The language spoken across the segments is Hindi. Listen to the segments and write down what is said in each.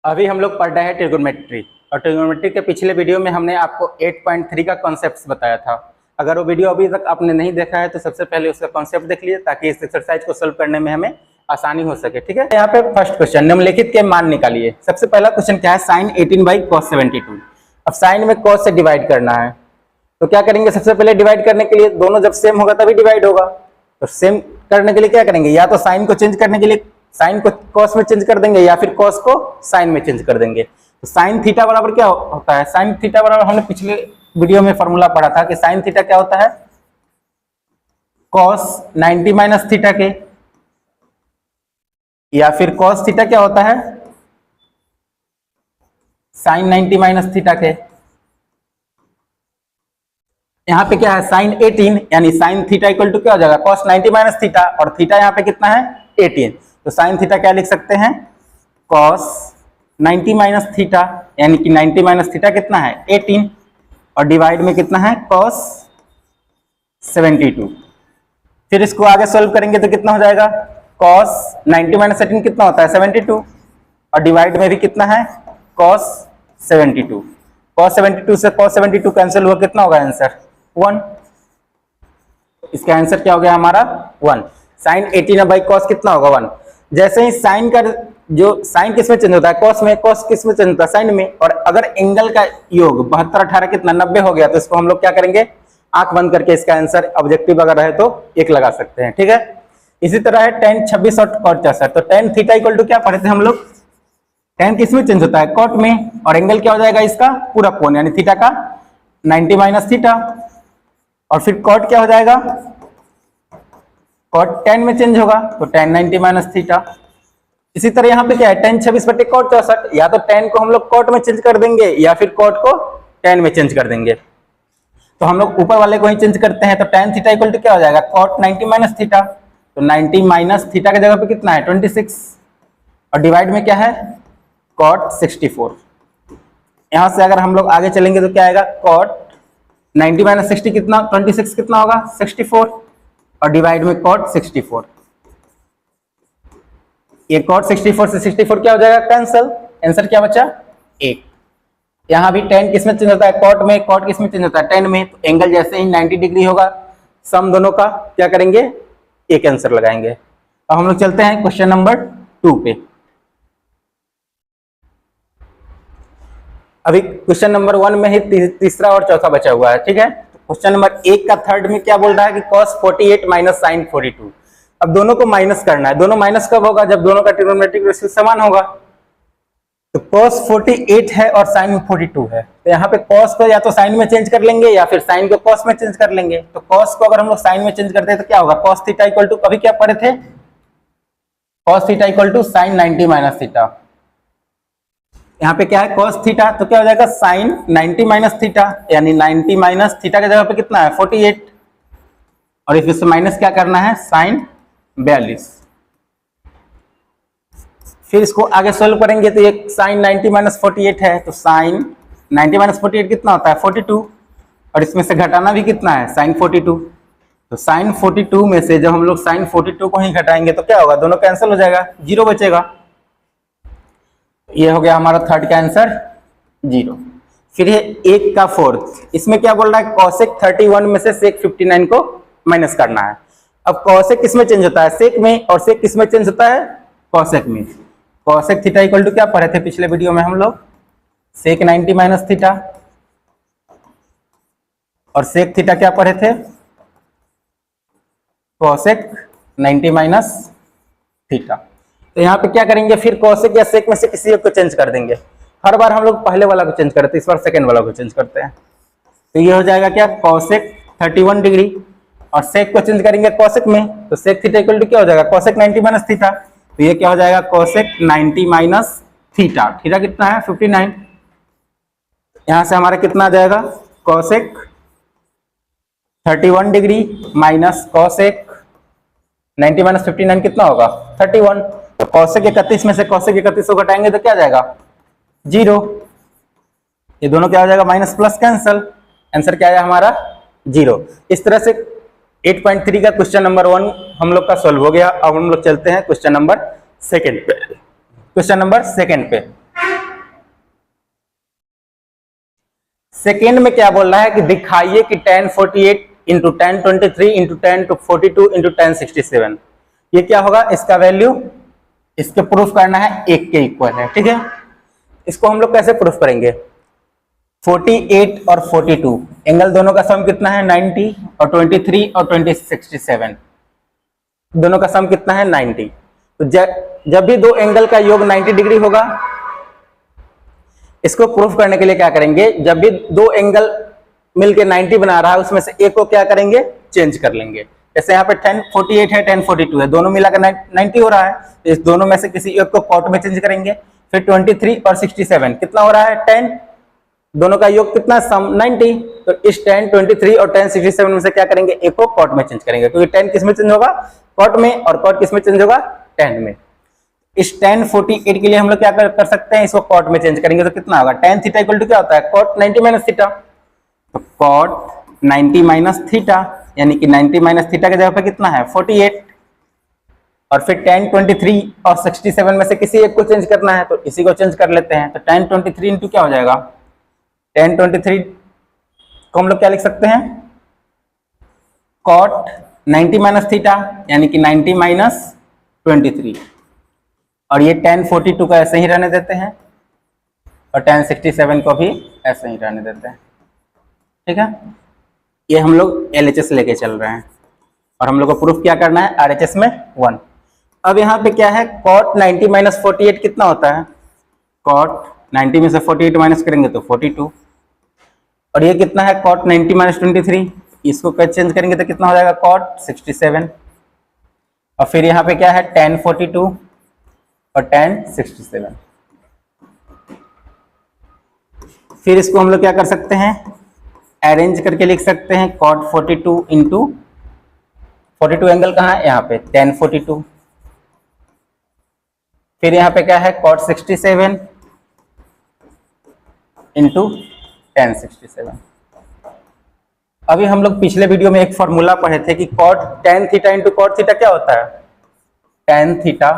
अभी हम लोग पढ़ रहे हैं ट्रिगोनोमेट्री और ट्रिगोनोमेट्री के पिछले वीडियो में हमने आपको 8.3 का कॉन्सेप्ट बताया था। अगर वो वीडियो अभी तक आपने नहीं देखा है तो सबसे पहले उसका कॉन्सेप्ट देख लीजिए ताकि इस एक्सरसाइज को सोल्व करने में हमें आसानी हो सके। ठीक है, यहाँ पे फर्स्ट क्वेश्चन निम्नलिखित के मान निकालिए। सबसे पहला क्वेश्चन क्या है, साइन 18/cos 72। अब साइन में cos से डिवाइड करना है तो क्या करेंगे, सबसे पहले डिवाइड करने के लिए दोनों जब सेम होगा तभी डिवाइड होगा। तो सेम करने के लिए क्या करेंगे, या तो साइन को चेंज करने के लिए साइन को कॉस में चेंज कर देंगे या फिर कॉस को साइन में चेंज कर देंगे। तो साइन थीटा बराबर क्या होता है, साइन थीटा बराबर हमने पिछले वीडियो में फॉर्मूला पढ़ा था कि साइन थीटा क्या होता है, कॉस 90 माइनस थीटा के, या फिर कॉस थीटा क्या होता है, साइन 90 माइनस थीटा के। यहाँ पे क्या है, साइन 18 यानी साइन थीटा इक्वल टू क्या हो जाएगा, कॉस 90 माइनस थीटा, और थीटा यहाँ पे कितना है 18। तो साइन थीटा क्या लिख सकते हैं, कॉस 90 माइनस थीटा, यानी कि 90 माइनस थीटा कितना है 18, और डिवाइड में कितना है कॉस 72। फिर इसको आगे सॉल्व करेंगे तो कितना हो जाएगा, कॉस 90 माइनस 18 कितना होता है 72, और डिवाइड में भी कितना है कॉस 72। कॉस 72 से कॉस 72 कैंसिल हुआ, कितना होगा आंसर 1। इसका आंसर क्या हो गया हमारा 1। साइन 18/cos कितना होगा 1। जैसे ही साइन का जो साइन किस में चेंज होता है, कॉस में, कॉस किस में चेंज होता है साइन में, और अगर एंगल का योग 72 18 कितना 90 हो गया तो इसको हम लोग क्या करेंगे, आंख बंद करके इसका आंसर ऑब्जेक्टिव अगर है तो 1 लगा सकते हैं। ठीक है, इसी तरह है tan 26 और cot 64। तो tan थीटा इक्वल टू क्या पढ़े थे हम लोग, tan किस में चेंज होता है cot में, और एंगल क्या हो जाएगा इसका पूरा कोण यानी थीटा का 90 माइनस थीटा, और फिर cot क्या हो जाएगा, cot tan में चेंज होगा तो tan 90 माइनस थीटा। इसी तरह यहाँ पे क्या है, tan 26/cot 64, या तो tan को हम लोग cot में चेंज कर देंगे या फिर cot को tan में चेंज कर देंगे। तो हम लोग ऊपर वाले को ही चेंज करते हैं, तो tan थीटा इक्वल टू क्या हो जाएगा, cot 90 माइनस थीटा। तो 90 माइनस थीटा के जगह पे कितना है 26, और डिवाइड में क्या है cot 64। यहां से अगर हम लोग आगे चलेंगे तो क्या आएगा, cot 90 माइनस 60 कितना 26 कितना होगा 64, और डिवाइड में cot 64। ये cot 64 से 64 क्या हो जाएगा कैंसिल, आंसर क्या बचा 1। यहां भी tan किस में चेंज होता है cot में, cot किस में चेंज होता है tan में। तो एंगल जैसे ही 90 डिग्री होगा सम दोनों का क्या करेंगे, 1 आंसर लगाएंगे। अब हम लोग चलते हैं क्वेश्चन नंबर 2 पे। अभी क्वेश्चन नंबर 1 में ही तीसरा और चौथा बचा हुआ है। ठीक है, क्वेश्चन नंबर 1 का थर्ड में क्या बोल रहा है कि cos 48 माइनस साइन 42। अब दोनों को माइनस करना है, दोनों माइनस कब होगा, जब दोनों का ट्रिग्नोमेट्रिक रेशियो समान होगा। तो cos 48 है और साइन 42 है, तो यहाँ पे cos को या तो साइन में चेंज कर लेंगे या फिर साइन को cos में चेंज कर लेंगे। तो cos को अगर हम लोग साइन में चेंज करते हैं तो क्या होगा, cos थीटा इक्वल टू अभी क्या पढ़े थे, cos theta equal to sine 90 minus theta. यहाँ पे क्या है cos थीटा, तो क्या हो जाएगा साइन 90 माइनस थीटा, यानी 90 माइनस थीटा के जगह पे कितना है 48, और इसमें माइनस क्या करना है साइन 42। फिर इसको आगे सोल्व करेंगे तो ये साइन 90 माइनस 48 है, तो साइन 90 माइनस 48 कितना होता है 42, और इसमें से घटाना भी कितना है साइन 42। तो साइन 42 में से जब हम लोग साइन 42 को ही घटाएंगे तो क्या होगा, दोनों कैंसिल हो जाएगा, 0 बचेगा। ये हो गया हमारा थर्ड का आंसर 0। फिर ये 1 का फोर्थ, इसमें क्या बोल रहा है, cosec 31 में से sec 59 को माइनस करना है। अब cosec किस में चेंज होता है sec में, और sec किस में चेंज होता है cosec में। cosec थीटा इक्वल टू क्या पढ़े थे पिछले वीडियो में हम लोग, sec 90 माइनस थीटा, और sec थीटा क्या पढ़े थे cosec 90 माइनस थीटा। तो यहाँ पे क्या करेंगे, फिर cosec या sec में से किसी एक को चेंज कर देंगे। हर बार हम लोग पहले वाला को चेंज करते हैं, इस बार सेकंड वाला को चेंज करते हैं। तो ये हो जाएगा क्या cosec 31 डिग्री, और sec को चेंज करेंगे cosec में, तो sec थीटा इक्वल टू क्या हो जाएगा cosec 90 माइनस थीटा। तो ये क्या हो जाएगा cosec 90 माइनस थीटा, थीटा कितना है 59। यहाँ से हमारा कितना आ जाएगा cosec 31 degree minus cosec 90 minus 59 कितना होगा 31। तो cosec 31 में से cosec 31 को घटाएंगे तो क्या आ जाएगा 0। ये दोनों क्या हो जाएगा माइनस प्लस कैंसल, आंसर क्या आया हमारा 0। इस तरह से 8.3 का क्वेश्चन नंबर 1 हम लोग का सॉल्व हो गया। अब हम लोग चलते हैं क्वेश्चन नंबर 2 पे। क्वेश्चन नंबर 2 पे सेकेंड में क्या बोल रहा है कि दिखाइए कि tan 48 into tan 23 into tan 42 into tan 67 ये क्या होगा, इसका वैल्यू इसके प्रूफ करना है 1 के इक्वल है। ठीक है, इसको हम लोग कैसे प्रूफ करेंगे, 48 और 42 एंगल दोनों का सम कितना है 90 और 23 और 67 दोनों का सम कितना है 90। तो जब भी दो एंगल का योग 90 डिग्री होगा, इसको प्रूफ करने के लिए क्या करेंगे, जब भी दो एंगल मिलके 90 बना रहा है उसमें से एक को क्या करेंगे, चेंज कर लेंगे। जैसे यहाँ पे 1048 है 1042 है, दोनों मिलाकर 90 हो रहा है, तो इस दोनों में से किसी एक को कॉट में चेंज करेंगे। फिर 23 और 67 कितना हो रहा है 10, दोनों का योग कितना सम 90, तो इस 10 23 और 10 67 में से क्या करेंगे, एक को कॉट में चेंज करेंगे, क्योंकि 10 किस में चेंज होगा, कॉट में, और कॉट किस में चेंज होगा, 10 में। इस tan 48 के लिए हम लोग क्या कर सकते हैं, इसको कॉट में चेंज करेंगे तो कितना होगा, tan थीटा इक्वल टू क्या होता है, cot 90 माइनस थीटा, तो cot 90 माइनस थीटा, यानी कि 90 माइनस थीटा की जगह पे कितना है 48, और फिर tan 23 और 67 में से किसी एक को चेंज करना है, तो इसी को चेंज कर लेते हैं। तो tan 23 इंटू क्या हो जाएगा, tan 23 को हम लोग क्या लिख सकते हैं, cot 90 माइनस थीटा, यानी कि 90 माइनस 23, और ये tan 42 को ऐसे ही रहने देते हैं, और tan 67 को भी ऐसे ही रहने देते हैं। ठीक है, ये हम लोग LHS लेके चल रहे हैं, और हम लोग को प्रूफ क्या करना है, RHS में 1। अब यहाँ पे क्या है, cot 90 माइनस 48 कितना होता है, cot 90 में से 48 माइनस करेंगे तो 42, और ये कितना है cot 90 माइनस 23, इसको चेंज करेंगे तो कितना हो जाएगा cot 67, और फिर यहाँ पे क्या है tan 42 और tan 67। फिर इसको हम लोग क्या कर सकते हैं, अरेंज करके लिख सकते हैं, cot 42 इंटू 42 एंगल कहाँ है, यहाँ पे tan 42, फिर यहाँ पे क्या है cot 67 इंटू tan 67। अभी हम लोग पिछले वीडियो में एक फॉर्मूला पढ़े थे कि cot tan theta into cot theta क्या होता है, tan theta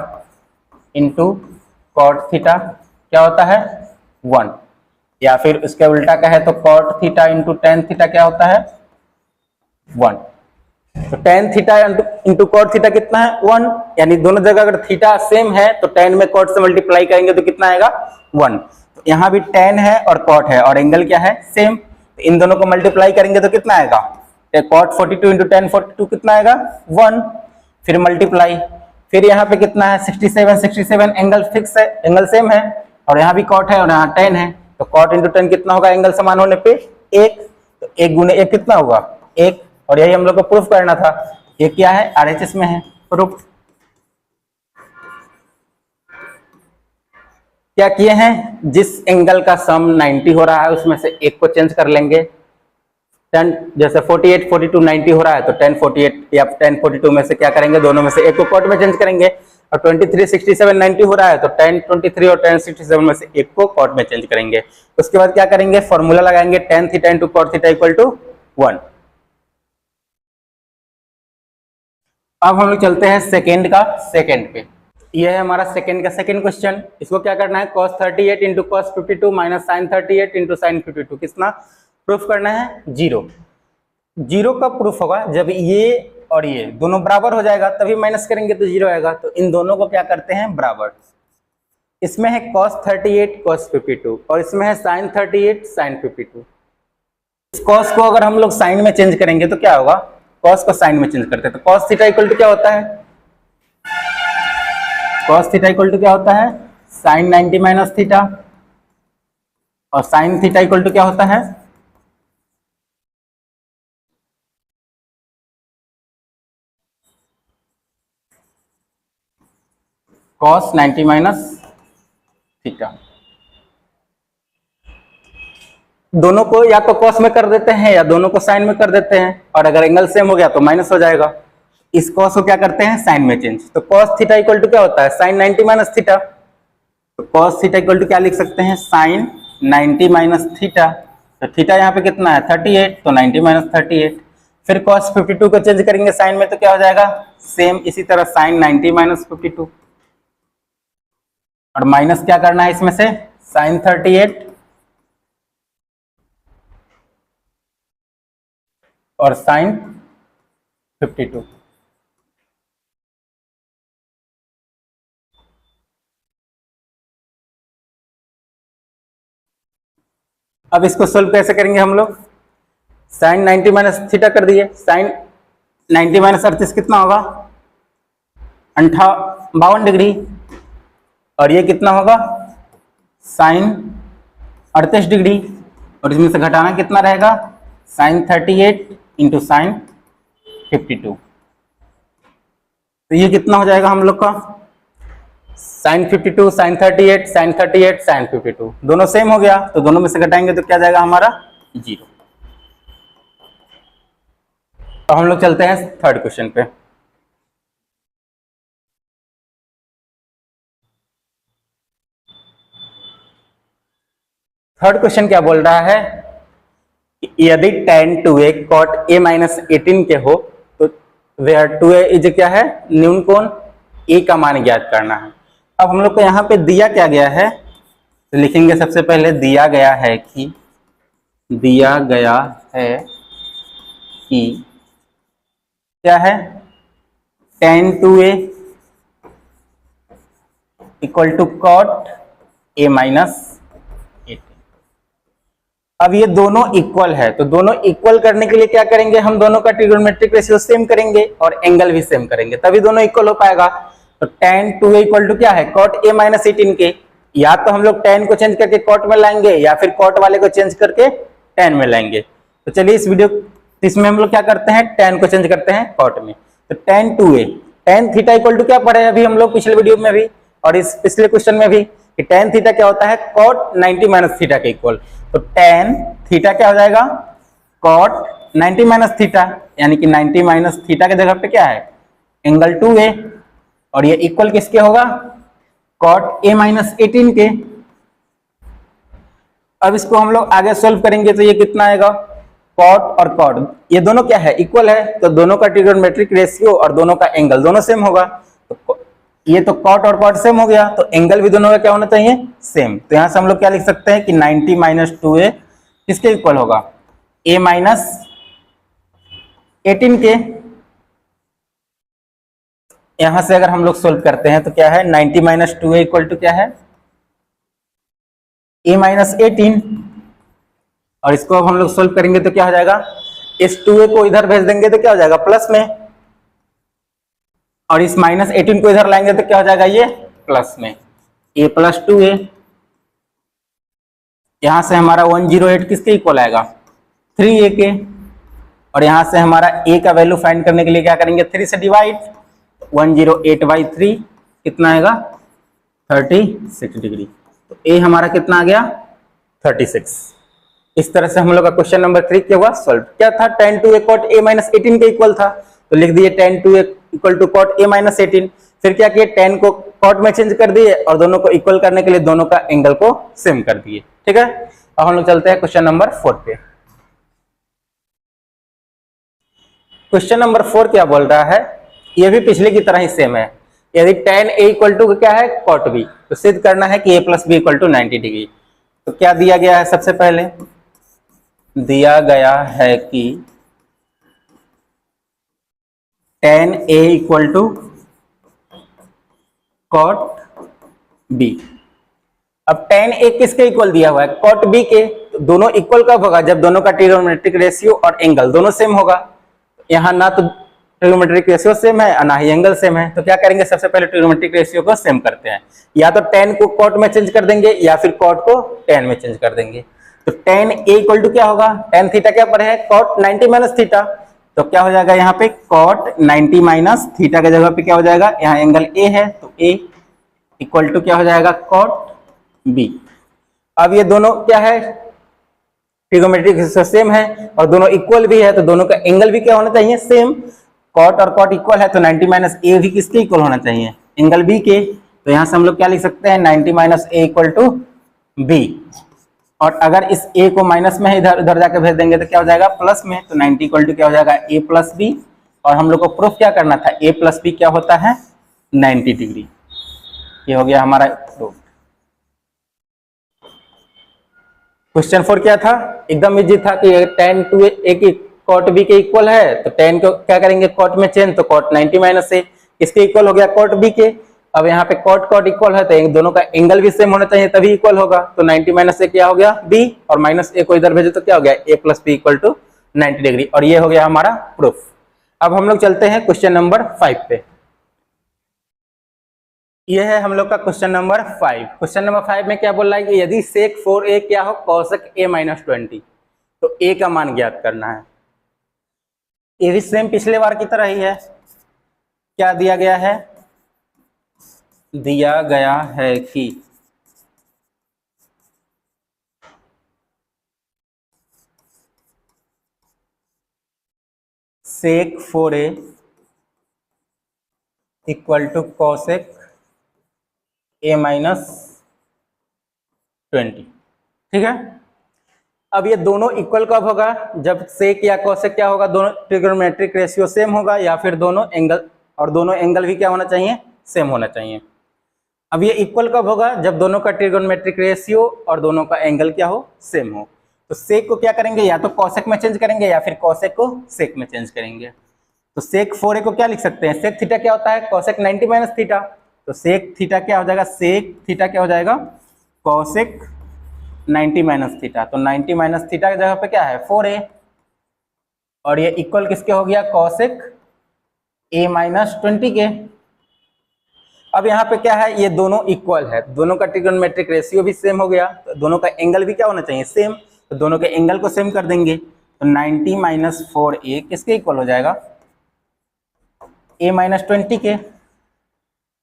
into cot theta क्या होता है 1, या फिर उसके उल्टा का है तो cot theta into tan theta क्या होता है 1। तो tan theta into cot theta कितना है 1, यानी दोनों जगह अगर थीटा सेम है तो tan में cot से मल्टीप्लाई करेंगे तो कितना आएगा 1। तो यहाँ भी tan है और cot है और एंगल क्या है सेम, तो इन दोनों को मल्टीप्लाई करेंगे तो कितना आएगा, cot 42 इंटू tan 42 कितना आएगा 1, फिर मल्टीप्लाई, फिर यहाँ पे कितना है 67 एंगल फिक्स है, एंगल सेम है, और यहाँ भी cot है और यहाँ tan है, तो cot इंटू tan कितना होगा, एंगल समान होने पे 1, तो 1 गुने 1 कितना होगा 1, और यही हम लोग को प्रूफ करना था। ये क्या है RHS में है प्रूफ। क्या किए हैं, जिस एंगल का सम 90 हो रहा है उसमें से एक को चेंज कर लेंगे, 10 जैसे 48 42 90 हो रहा है तो 10 48 या 10 42 में से क्या करेंगे, दोनों में से एक को कॉट में चेंज करेंगे, और 23 67 90 हो रहा है तो 10 23 और 10 67 में से एक को कॉट में चेंज करेंगे। उसके बाद क्या करेंगे, फॉर्मूला लगाएंगे tan theta into cot theta equal to 1। अब हम लोग चलते हैं सेकेंड पे। ये है हमारा सेकेंड का सेकेंड क्वेश्चन। इसको क्या करना है, cos 38 into cos 52 minus sine 38 into sine 52 कितना प्रूफ करना है, जीरो। जीरो का प्रूफ होगा जब ये और ये दोनों बराबर हो जाएगा, तभी माइनस करेंगे तो जीरो आएगा। तो इन दोनों को क्या करते हैं बराबर, इसमें है cos 38 cos 52 और इसमें है sin 38 sin 52। इस cos को अगर हम लोग साइन में चेंज करेंगे तो क्या होगा, cos को साइन में चेंज करते हैं तो cos थीटा इक्वल टू क्या होता है, cos थीटा इक्वल टू क्या होता है sin 90 माइनस थीटा, और sin थीटा इक्वल टू क्या होता है cos 90 माइनस थीटा। दोनों को या तो cos में कर देते हैं या दोनों को sin में कर देते हैं, और अगर एंगल सेम हो गया तो माइनस हो जाएगा। इस cos को क्या करते हैं sin में चेंज, तो cos थीटा इक्वल टू क्या होता है sin 90 माइनस थीटा, तो cos थीटा इक्वल टू क्या लिख सकते हैं sin 90 माइनस थीटा। तो थीटा यहाँ पे कितना है 38, तो 90 माइनस 38। फिर cos 52 को चेंज करेंगे sin में तो क्या हो जाएगा सेम इसी तरह sin 90 माइनस 52, और माइनस क्या करना है इसमें से sin 38 और साइन 52। अब इसको सोल्व कैसे करेंगे हम लोग? साइन 90 माइनस थीटा कर दिए, साइन 90 माइनस 38 कितना होगा? 52 डिग्री। और ये कितना होगा? Sine 38 degree. और इसमें से घटाना कितना रहेगा? Sine 38 into sine 52। तो ये कितना हो जाएगा हम लोग का? साइन 52 साइन 38 साइन 38 साइन 52 दोनों सेम हो गया, तो दोनों में से घटाएंगे तो क्या जाएगा हमारा? 0। तो हम लोग चलते हैं थर्ड क्वेश्चन पे। थर्ड क्वेश्चन क्या बोल रहा है? यदि tan 2a cot a minus 18 के हो तो वेयर 2a इज क्या है? न्यून कोण, a का मान ज्ञात करना है। अब हम लोग को यहाँ पे दिया क्या गया है, तो लिखेंगे सबसे पहले दिया गया है कि क्या है? tan 2a equal to cot a minus 18। अब ये दोनों इक्वल है, तो दोनों इक्वल करने के लिए क्या करेंगे हम? दोनों का ट्रिगोनोमेट्रिक रेशियो सेम करेंगे और एंगल भी सेम करेंगे, तभी दोनों इक्वल हो पाएगा। तो tan 2a इक्वल टू क्या है? cot a माइनस 18 के। या तो हम लोग tan को चेंज करके cot में लाएंगे या फिर cot वाले को चेंज करके tan में लाएंगे। तो चलिए इसमें हम लोग क्या करते हैं? tan को चेंज करते हैं cot में। तो tan 2a tan theta equal to क्या पढ़े अभी हम लोग पिछले वीडियो में भी और इस पिछले क्वेश्चन में भी कि tan थीटा क्या होता है? cot 90 माइनस थीटा के इक्वल। तो tan थीटा क्या हो जाएगा? cot 90 माइनस थीटा, यानी कि 90 माइनस थीटा के जगह पे क्या है? Angle 2a। और ये इक्वल किसके होगा? cot a माइनस 18 के। अब इसको हम लोग आगे सोल्व करेंगे तो ये कितना आएगा? cot और cot ये दोनों क्या है? इक्वल है, तो दोनों का ट्रिगोनोमेट्रिक रेशियो और दोनों का एंगल दोनों सेम होगा। तो ये तो cot और cot सेम हो गया, तो एंगल भी दोनों का क्या होना चाहिए? सेम। तो यहां से हम लोग क्या लिख सकते हैं कि 90 माइनस 2a किसके इक्वल होगा? a माइनस 18 के। यहां से अगर हम लोग सोल्व करते हैं तो क्या है? 90 माइनस 2a इक्वल टू क्या है? a minus 18। और इसको अब हम लोग सोल्व करेंगे तो क्या हो जाएगा? इस 2a को इधर भेज देंगे तो क्या हो जाएगा? प्लस में। और इस माइनस 18 को इधर लाएंगे तो क्या हो जाएगा? ये प्लस में। a plus 2a। यहां से हमारा 108 किसके इक्वल आएगा? 3a के। और यहां से हमारा a का वैल्यू फाइंड करने के लिए क्या करेंगे? 3 से डिवाइड। 108/3 कितना आएगा? 36 डिग्री। तो a हमारा कितना आ गया? 36। इस तरह से हम लोग का क्वेश्चन नंबर 3 क्या हुआ? सॉल्व। क्या था? tan 2a cot a minus 18 के इक्वल था, तो लिख दिए tan 2a equal to cot a minus 18। फिर क्या किए? tan को cot में चेंज कर दिए और दोनों को इक्वल करने के लिए दोनों का एंगल को सेम कर दिए। ठीक है, अब हम लोग चलते हैं क्वेश्चन नंबर 4 पे। क्वेश्चन नंबर 4 क्या बोल रहा है? ये भी पिछले की तरह ही सेम है। यदि tan a इक्वल टू क्या है? cot b, तो सिद्ध करना है कि a plus B equal to 90 degree. तो क्या दिया गया है? सबसे पहले दिया गया है कि tan a equal to cot b। अब tan a किसके इक्वल दिया हुआ है? cot b के। तो दोनों इक्वल कब होगा? जब दोनों का ट्रिगोनोमेट्रिक रेशियो और एंगल दोनों सेम होगा। यहाँ ना तो ट्रिगोनोमेट्रिक रेशियो सेम है और ना ही एंगल सेम है, तो क्या करेंगे? सबसे पहले ट्रिगोनोमेट्रिक रेशियो को सेम करते हैं। या तो tan को cot में चेंज कर देंगे या फिर cot को tan में चेंज कर देंगे। तो tan a इक्वल टू क्या होगा? tan थीटा क्या पर है? cot 90 minus theta. तो क्या हो जाएगा यहाँ पे? cot 90 माइनस थीटा के जगह पे क्या हो जाएगा? यहाँ एंगल a है तो a इक्वल टू क्या हो जाएगा? cot b। अब ये दोनों क्या है? ट्रिगोनोमेट्रिक रेशियो सेम है और दोनों इक्वल भी है, तो दोनों का एंगल भी क्या होना चाहिए? सेम। cot और cot इक्वल है तो 90 माइनस a भी किसके इक्वल होना चाहिए? एंगल b के। तो यहां से हम लोग क्या लिख सकते हैं? 90 minus a equal to b। और अगर इस a को माइनस में इधर उधर जाकर भेज देंगे तो क्या हो जाएगा? प्लस में। तो 90 इक्वल टू क्या हो जाएगा? a plus b। और हम लोग को प्रूफ क्या करना था? a प्लस b क्या होता है? 90 डिग्री। ये हो गया हमारा प्रूफ। क्वेश्चन 4 क्या था? एकदम इजी था कि tan 2a की कॉट बी के इक्वल है, तो टेन को क्या करेंगे कॉट में चेंज, तो कॉट 90 माइनस ए किसके इक्वल हो गया, कॉट बी के। अब यहाँ पे कॉट कॉट इक्वल है तो इन दोनों का एंगल भी सेम होना चाहिए तभी इक्वल होगा, तो 90 माइनस ए क्या हो गया बी, और माइनस ए को इधर भेजो तो क्या हो गया A plus B equal to 90 degree, और ये हो गया हमारा प्रूफ। अब हम लोग चलते हैं क्वेश्चन नंबर 5 पे। ये है हम लोग का क्वेश्चन नंबर 5। क्वेश्चन नंबर 5 में क्या बोल रहा है कि यदि सेक 4a क्या हो कॉसेक a माइनस 20, तो a का मान ज्ञात करना है। ये भी सेम पिछले बार की तरह ही है। क्या दिया गया है, दिया गया है कि sec 4a equal to cosec a minus 20। ठीक है, अब ये दोनों इक्वल कब होगा, जब सेक या कॉसेक क्या होगा, दोनों ट्रिग्नोमेट्रिक रेशियो सेम होगा, या फिर दोनों एंगल, और दोनों एंगल भी क्या होना चाहिए, सेम होना चाहिए। अब ये इक्वल कब होगा, जब दोनों का ट्रिग्नोमेट्रिक रेशियो और दोनों का एंगल क्या हो, सेम हो। तो सेक को क्या करेंगे, या तो कॉसेक में चेंज करेंगे या फिर कॉसेक को सेक में चेंज करेंगे। तो सेक 4a को क्या लिख सकते हैं, सेक थीटा क्या होता है, कॉसेक 90 माइनस थीटा, तो सेक थीटा क्या हो जाएगा, सेक थीटा क्या हो जाएगा, कॉसेक 90 माइनस थीटा। तो 90 माइनस थीटा की जगह पे क्या है 4a, और ये इक्वल किसके हो गया, कॉसेक a माइनस 20 के। अब यहाँ पे क्या है, ये दोनों इक्वल है, दोनों का ट्रिग्नोमेट्रिक रेशियो भी सेम हो गया, तो दोनों का एंगल भी क्या होना चाहिए, सेम, तो दोनों के एंगल को सेम कर देंगे। तो 90 माइनस 4a किसके इक्वल हो जाएगा, a माइनस 20 के।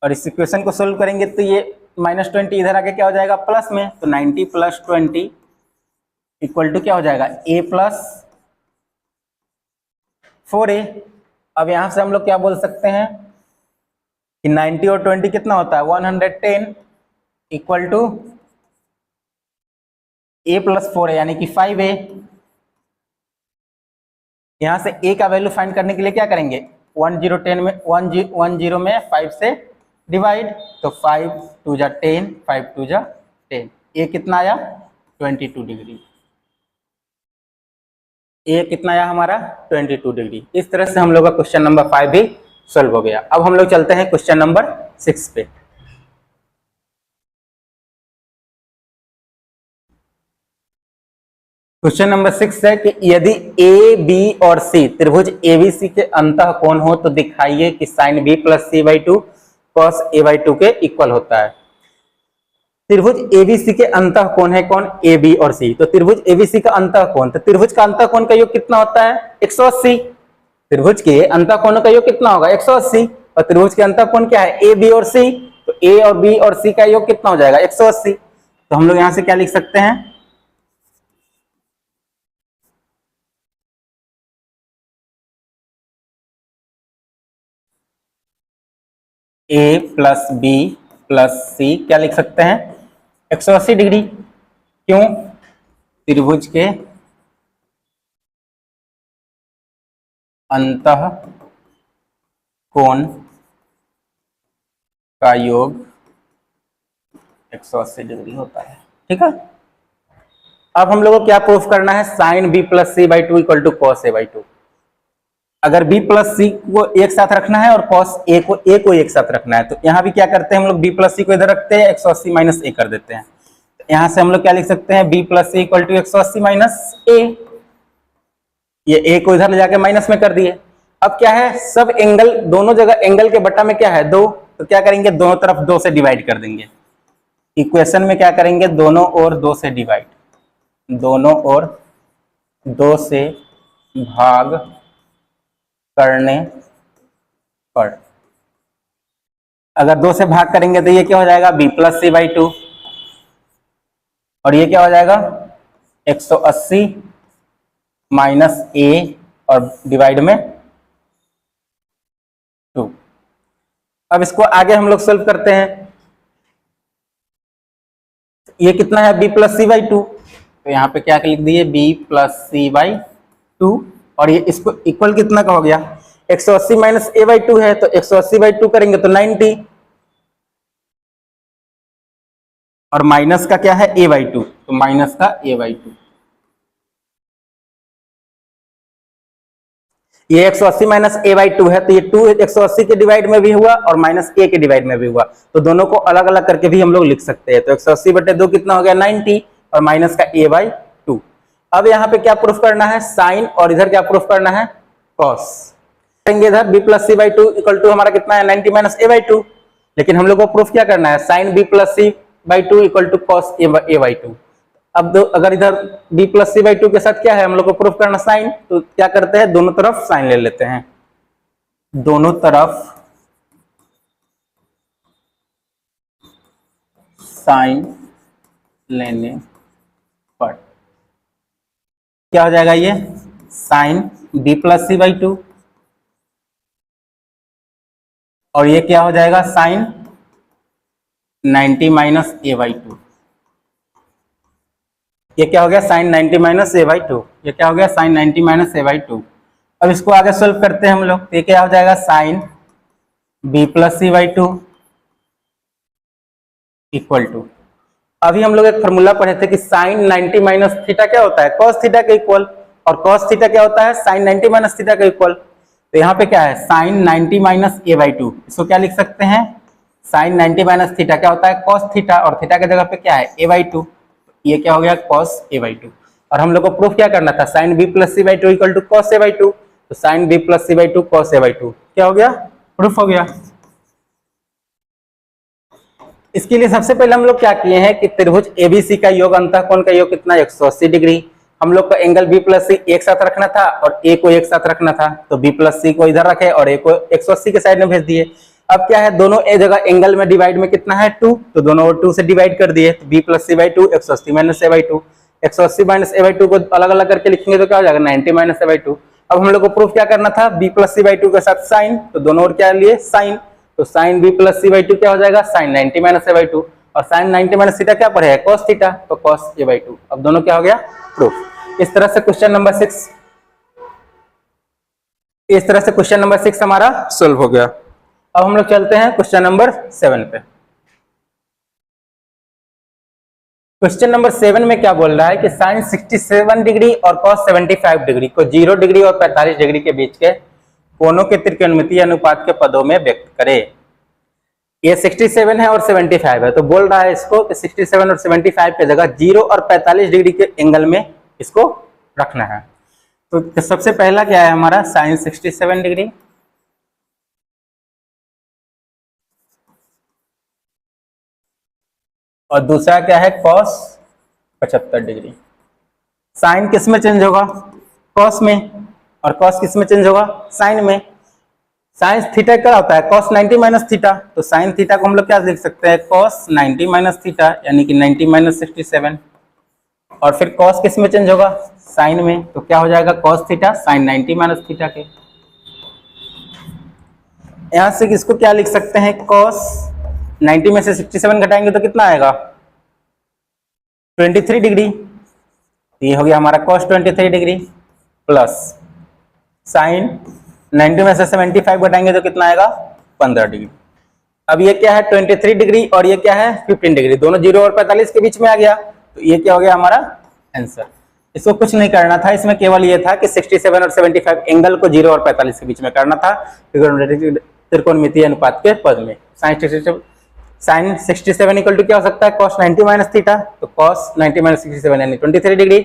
और इस इक्वेशन को सोल्व करेंगे तो ये माइनस 20 इधर आके क्या हो जाएगा प्लस में, तो 90 प्लस 20 इक्वल टू क्या हो जाएगा a प्लस 4a। अब यहां से हम लोग क्या बोल सकते हैं कि 90 और 20 कितना होता है 110 equal to a plus 4a यानी कि 5a। यहां से a का वैल्यू फाइंड करने के लिए क्या करेंगे, 10 में 10 में 5 से डिवाइड, तो 5 2 जा 10, 5 2 जा 10, a कितना आया 22 डिग्री, a कितना आया हमारा 22 डिग्री। इस तरह से हम लोग का क्वेश्चन नंबर 5 भी सॉल्व हो गया। अब हम लोग चलते हैं क्वेश्चन नंबर 6 पे। क्वेश्चन नंबर 6 है कि यदि ए बी और सी त्रिभुज एबीसी के अंतः कोण हो तो दिखाइए कि sine b plus c by 2 cos a by 2 के इक्वल होता है। त्रिभुज एबीसी के अंतः कोण है कौन, ए बी और सी। तो त्रिभुज एबीसी का अंतः कोण, तो त्रिभुज का अंतः कोण का योग कितना होता है 180। त्रिभुज के अंतः कोण का योग कितना होगा 180, और त्रिभुज के अंतः कोण क्या है ए बी और सी, तो ए और बी और सी का योग कितना हो जाएगा 180। तो हम लोग यहां से क्या लिख सकते हैं, ए प्लस बी प्लस सी क्या लिख सकते हैं 180 डिग्री। क्यों, त्रिभुज के अंतः कोण का योग 180 डिग्री होता है। ठीक है, अब हम लोगों को क्या प्रूफ करना है, sine b plus c by 2 equal to cos a by 2। अगर b प्लस सी को एक साथ रखना है और cos a को एक साथ रखना है, तो यहाँ भी क्या करते हैं हम लोग b प्लस सी को इधर रखते हैं 180 माइनस ए कर देते हैं। तो यहाँ से हम लोग क्या लिख सकते हैं b plus C equal to 180 minus A, ये a को इधर ले जाके माइनस में कर दिए। अब क्या है, सब एंगल दोनों जगह एंगल के बट्टा में क्या है 2, तो क्या करेंगे दोनों तरफ 2 से डिवाइड कर देंगे। इक्वेशन में क्या करेंगे दोनों ओर 2 से डिवाइड, दोनों ओर 2 से भाग करने पर, अगर 2 से भाग करेंगे तो ये क्या हो जाएगा b प्लस सी बाई 2, और ये क्या हो जाएगा 180 माइनस ए और डिवाइड में 2। अब इसको आगे हम लोग सोल्व करते हैं, ये कितना है b प्लस सी बाई 2, तो यहाँ पे क्या लिख दिए b प्लस सी बाई 2, और ये इसको इक्वल कितना का हो गया 180 माइनस ए बाई 2 है, तो 180 बाई 2 करेंगे तो 90, और माइनस का क्या है a बाई 2, तो माइनस का a बाई 2। ये 180 माइनस a बाई 2 है, तो ये 2 180 के डिवाइड में भी हुआ और माइनस a के डिवाइड में भी हुआ, तो दोनों को अलग अलग करके भी हम लोग लिख सकते हैं। तो 180/2 कितना हो गया 90 और माइनस का a बाई 2। अब यहाँ पे क्या प्रूफ करना है, साइन, और इधर क्या प्रूफ करना है, कॉस। करेंगे इधर b plus c by 2 equal to हमारा कितना है 90 माइनस a बाई 2, लेकिन हम लोग को प्रूफ क्या करना है, sine b plus c by 2 equal to cos a by 2। अब अगर इधर b प्लस सी बाई 2 के साथ क्या है, हम लोग को प्रूफ करना साइन, तो क्या करते हैं, दोनों तरफ साइन ले लेते हैं। दोनों तरफ साइन लेने पर क्या हो जाएगा, ये sine b plus c by 2, और ये क्या हो जाएगा साइन 90 माइनस a बाई 2। ये क्या हो गया साइन 90 माइनस a बाई 2, ये क्या हो गया साइन 90 माइनस a बाई 2। अब इसको आगे सोल्व करते हैं हम लोग, तो ये क्या हो जाएगा sine b plus c by 2 equal to, अभी हम लोग एक फॉर्मूला पढ़े थे कि साइन 90 माइनस थीटा क्या होता है, कॉस थीटा के इक्वल, और कॉस थीटा क्या होता है साइन 90 माइनस थीटा के इक्वल। तो यहाँ पे क्या है साइन 90 माइनस a बाई 2, इसको क्या लिख सकते हैं, साइन 90 माइनस थीटा क्या होता है कॉस थीटा, और थीटा की जगह पे क्या है a बाई 2, ये क्या हो गया cos a बाई 2। और हम लोग को प्रूफ क्या करना था, sine b plus c by 2 equal to cos a by 2, तो sine b plus c by 2 cos a by 2 क्या हो गया, प्रूफ हो गया। इसके लिए सबसे पहले हम लोग क्या किए हैं कि त्रिभुज ABC का योग अंतःकोण का योग कितना 180 डिग्री, हम लोग को एंगल b प्लस सी एक साथ रखना था और a को एक साथ रखना था, तो b प्लस सी को इधर रखे और a को 180 के साइड में भेज दिए। अब क्या है दोनों ए जगह एंगल में डिवाइड में कितना है 2, तो दोनों 2 से डिवाइड कर दिए, तो b plus c by 2 180 minus a by 2, 180 minus a by 2 को अलग अलग करके लिखेंगे तो क्या हो जाएगा 90 माइनस a बाई 2। अब हम लोग को प्रूफ क्या करना था, b प्लस सी बाई 2 के साथ साइन, तो दोनों ओर क्या लिए साइन, तो sine b plus c by 2 क्या हो जाएगा साइन 90 माइनस a बाई 2, और साइन 90 माइनस थीटा क्या पड़ेगा कॉस थीटा, तो कॉस a बाई 2। अब दोनों क्या हो गया प्रूफ। इस तरह से क्वेश्चन नंबर 6 हमारा सोल्व हो गया। अब हम लोग चलते हैं क्वेश्चन नंबर 7 पे। क्वेश्चन नंबर 7 में क्या बोल रहा है कि साइन 67 डिग्री और कॉस 75 डिग्री को 0 डिग्री और 45 डिग्री के बीच के कोणों के त्रिकोणमितीय अनुपात के पदों में व्यक्त करे। ये 67 है और 75 है, तो बोल रहा है इसको कि 67 और 75 के जगह 0 और 45 डिग्री के एंगल में इसको रखना है। तो सबसे पहला क्या है हमारा साइन 67 डिग्री, और दूसरा क्या है कॉस 75 डिग्री। साइन किस में चेंज होगा कॉस में, और कॉस किस में चेंज होगा साइन में। साइन थीटा क्या होता है कॉस 90 माइनस थीटा, तो साइन थीटा को हम लोग क्या लिख सकते हैं कॉस 90 माइनस थीटा, यानी कि 90 माइनस 67, और फिर कॉस किस में चेंज होगा साइन में, तो क्या हो जाएगा cos theta sine 90 minus theta के। यहां से इसको क्या लिख सकते हैं कॉस 90 में से 67 घटाएंगे तो कितना आएगा 23 डिग्री, ये हो गया हमारा कॉस 23 डिग्री, प्लस साइन 90 में से 75 घटाएंगे तो कितना आएगा 15 डिग्री। अब ये क्या है 23 डिग्री और ये क्या है 15 डिग्री, दोनों 0 और 45 के बीच में आ गया, तो ये क्या हो गया हमारा आंसर। इसको कुछ नहीं करना था, इसमें केवल ये था कि 67 और 75 एंगल को 0 और 45 के बीच में करना था त्रिकोणमितीय अनुपात के पद में। साइन 67 इक्वल टू क्या हो सकता है cos 90 माइनस थीटा, तो cos 90 माइनस 67 यानी 23 डिग्री,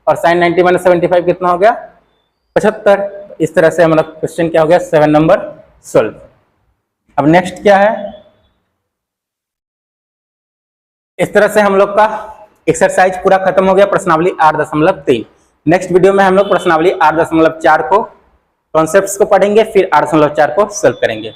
और साइन 90 माइनस 75 कितना हो गया 75। इस तरह से हमारा क्वेश्चन क्या हो गया 7 नंबर सोल्व। अब नेक्स्ट क्या है, इस तरह से हम लोग का एक्सरसाइज पूरा खत्म हो गया प्रश्नावली 8.3। नेक्स्ट वीडियो में हम लोग प्रश्नावली 8.4 को कॉन्सेप्ट्स को पढ़ेंगे, फिर 8.4 को सोल्व करेंगे।